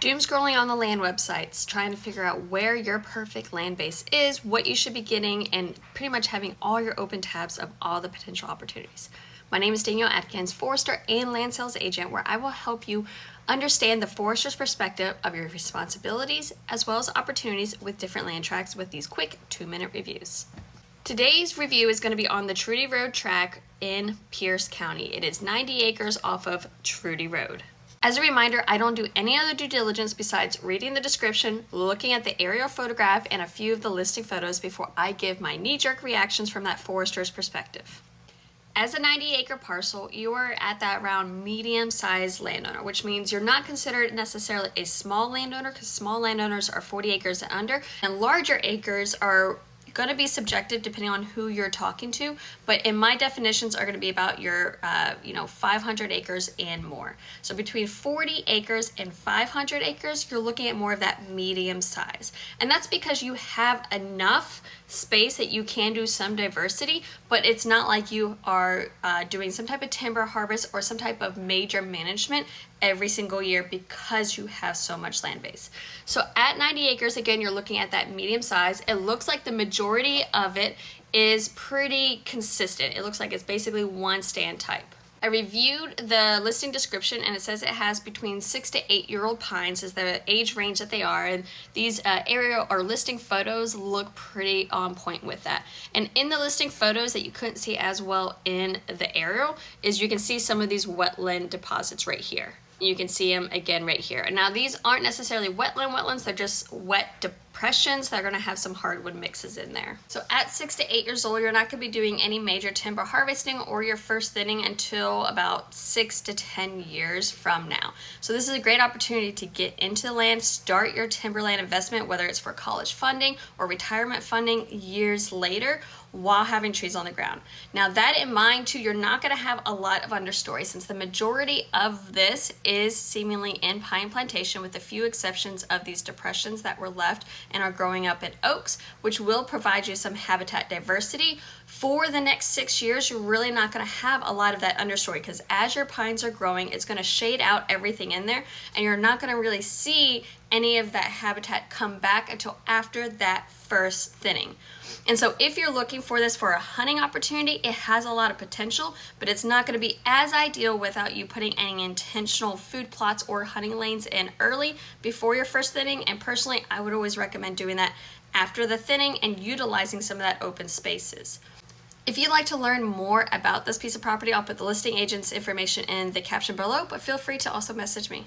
Doom scrolling on the land websites, trying to figure out where your perfect land base is, what you should be getting, and pretty much having all your open tabs of all the potential opportunities. My name is Danielle Atkins, forester and land sales agent, where I will help you understand the forester's perspective of your responsibilities as well as opportunities with different land tracts with these quick 2-minute reviews. Today's review is going to be on the Trudie Rd Tract in Pierce County. It is 90 acres off of Trudie Road. As a reminder, I don't do any other due diligence besides reading the description, looking at the aerial photograph, and a few of the listing photos before I give my knee-jerk reactions from that forester's perspective. As a 90-acre parcel, you are at that around medium-sized landowner, which means you're not considered necessarily a small landowner because small landowners are 40 acres and under, and larger acres are going to be subjective depending on who you're talking to, but in my definitions are going to be about your 500 acres and more. So between 40 acres and 500 acres, you're looking at more of that medium size, and that's because you have enough space that you can do some diversity, but it's not like you are doing some type of timber harvest or some type of major management every single year because you have so much land base. So at 90 acres, again, you're looking at that medium size. It looks like the majority of it is pretty consistent. It looks like it's basically one stand type. I reviewed the listing description and it says it has between 6 to 8 year old pines is the age range that they are, and these aerial or listing photos look pretty on point with that. And in the listing photos that you couldn't see as well in the aerial is you can see some of these wetland deposits right here. You can see them again right here. And now these aren't necessarily wetlands, they're just wet depressions that are gonna have some hardwood mixes in there. So at 6 to 8 years old, you're not gonna be doing any major timber harvesting or your first thinning until about 6 to 10 years from now. So this is a great opportunity to get into the land, start your timberland investment, whether it's for college funding or retirement funding years later, while having trees on the ground. Now that in mind too, you're not gonna have a lot of understory since the majority of this is seemingly in pine plantation with a few exceptions of these depressions that were left and are growing up in oaks, which will provide you some habitat diversity. For the next 6 years, you're really not gonna have a lot of that understory because as your pines are growing, it's gonna shade out everything in there and you're not gonna really see any of that habitat come back until after that first thinning. And so if you're looking for this for a hunting opportunity, it has a lot of potential, but it's not going to be as ideal without you putting any intentional food plots or hunting lanes in early before your first thinning. And personally, I would always recommend doing that after the thinning and utilizing some of that open spaces. If you'd like to learn more about this piece of property, I'll put the listing agent's information in the caption below, but feel free to also message me.